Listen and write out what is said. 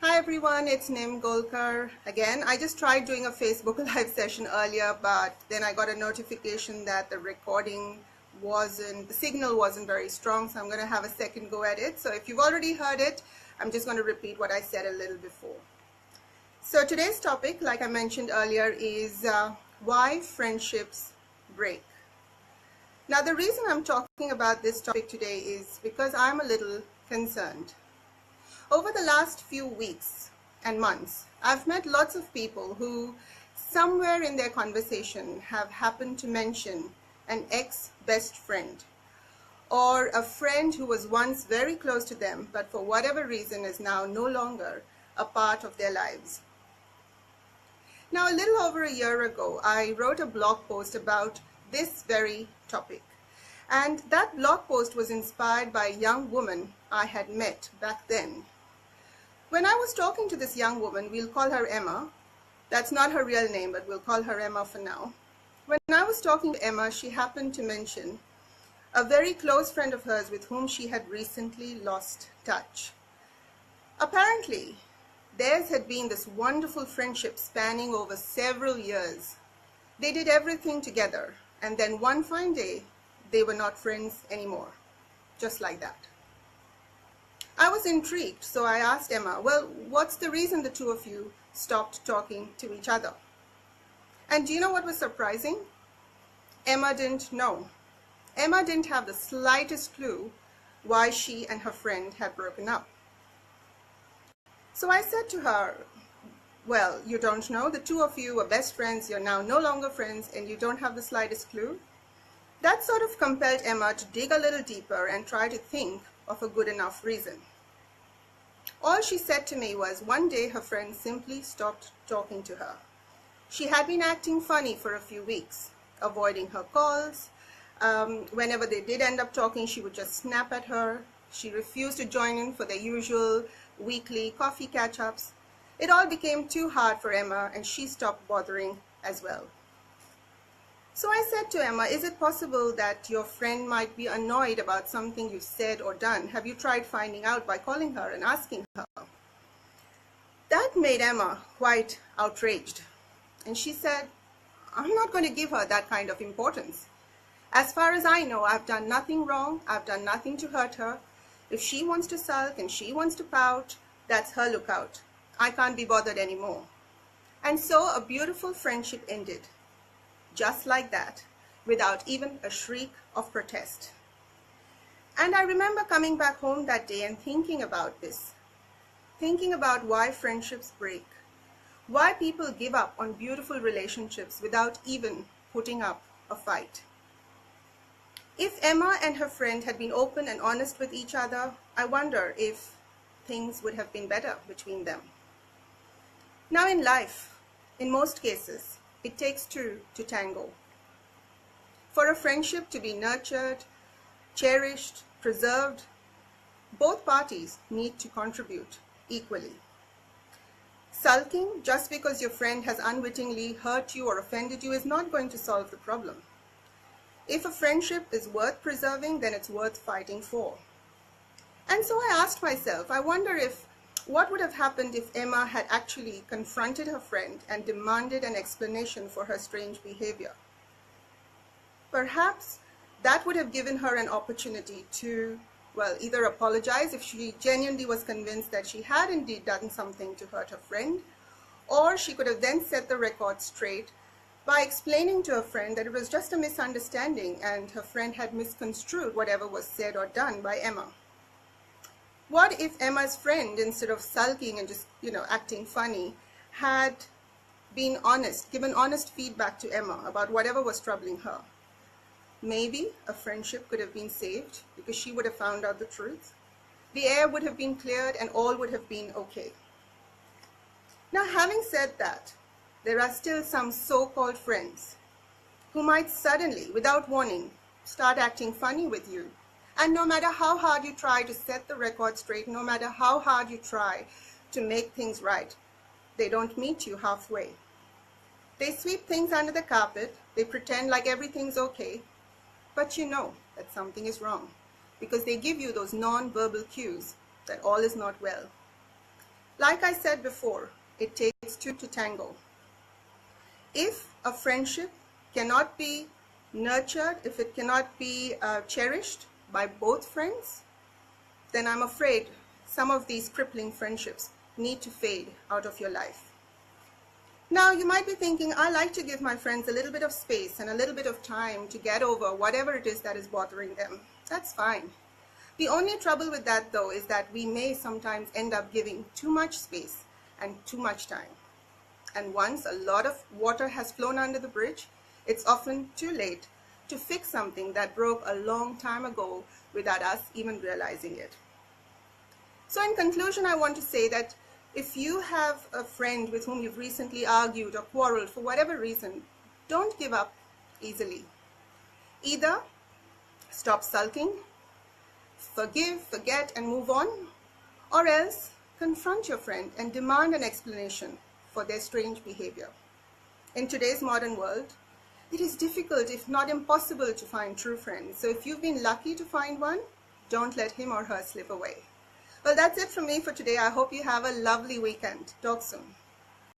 Hi everyone, it's Nim Golkar again. I just tried doing a Facebook live session earlier, but then I got a notification that the signal wasn't very strong, so I'm going to have a second go at it. So if you've already heard it, I'm just going to repeat what I said a little before. So today's topic, like I mentioned earlier, is why friendships break. Now the reason I'm talking about this topic today is because I'm a little concerned. Over the last few weeks and months, I've met lots of people who somewhere in their conversation have happened to mention an ex-best friend or a friend who was once very close to them but for whatever reason is now no longer a part of their lives. Now, a little over a year ago, I wrote a blog post about this very topic. And that blog post was inspired by a young woman I had met back then. When I was talking to this young woman, we'll call her Emma. That's not her real name, but we'll call her Emma for now. When I was talking to Emma, she happened to mention a very close friend of hers with whom she had recently lost touch. Apparently, theirs had been this wonderful friendship spanning over several years. They did everything together, and then one fine day, they were not friends anymore, just like that. I was intrigued, so I asked Emma, well, what's the reason the two of you stopped talking to each other? And do you know what was surprising? Emma didn't know. Emma didn't have the slightest clue why she and her friend had broken up. So I said to her, well, you don't know, the two of you were best friends, you're now no longer friends, and you don't have the slightest clue? That sort of compelled Emma to dig a little deeper and try to think of a good enough reason. All she said to me was one day her friend simply stopped talking to her. She had been acting funny for a few weeks, avoiding her calls. Whenever they did end up talking, she would just snap at her. She refused to join in for their usual weekly coffee catch-ups. It all became too hard for Emma and she stopped bothering as well. So I said to Emma, is it possible that your friend might be annoyed about something you've said or done? Have you tried finding out by calling her and asking her? That made Emma quite outraged. And she said, I'm not going to give her that kind of importance. As far as I know, I've done nothing wrong. I've done nothing to hurt her. If she wants to sulk and she wants to pout, that's her lookout. I can't be bothered anymore. And so a beautiful friendship ended. Just like that, without even a shriek of protest. And I remember coming back home that day and thinking about this, thinking about why friendships break, why people give up on beautiful relationships without even putting up a fight. If Emma and her friend had been open and honest with each other, I wonder if things would have been better between them. Now in life, in most cases, it takes two to tango. For a friendship to be nurtured, cherished, preserved, both parties need to contribute equally. Sulking just because your friend has unwittingly hurt you or offended you is not going to solve the problem. If a friendship is worth preserving, then it's worth fighting for. And so I asked myself, I wonder what would have happened if Emma had actually confronted her friend and demanded an explanation for her strange behavior? Perhaps that would have given her an opportunity to, well, either apologize if she genuinely was convinced that she had indeed done something to hurt her friend, or she could have then set the record straight by explaining to her friend that it was just a misunderstanding and her friend had misconstrued whatever was said or done by Emma. What if Emma's friend, instead of sulking and just, acting funny, had been honest, given honest feedback to Emma about whatever was troubling her? Maybe a friendship could have been saved because she would have found out the truth. The air would have been cleared and all would have been okay. Now, having said that, there are still some so-called friends who might suddenly, without warning, start acting funny with you. And no matter how hard you try to set the record straight, no matter how hard you try to make things right, they don't meet you halfway. They sweep things under the carpet, they pretend like everything's okay, but you know that something is wrong because they give you those non-verbal cues that all is not well. Like I said before, it takes two to tango. If a friendship cannot be nurtured, if it cannot be cherished by both friends, then I'm afraid some of these crippling friendships need to fade out of your life. Now, you might be thinking, I like to give my friends a little bit of space and a little bit of time to get over whatever it is that is bothering them. That's fine. The only trouble with that, though, is that we may sometimes end up giving too much space and too much time. And once a lot of water has flown under the bridge, it's often too late to fix something that broke a long time ago without us even realizing it. So in conclusion, I want to say that if you have a friend with whom you've recently argued or quarreled for whatever reason, don't give up easily. Either stop sulking, forgive, forget, and move on, or else confront your friend and demand an explanation for their strange behavior. In today's modern world, it is difficult, if not impossible, to find true friends. So if you've been lucky to find one, don't let him or her slip away. Well, that's it from me for today. I hope you have a lovely weekend. Talk soon.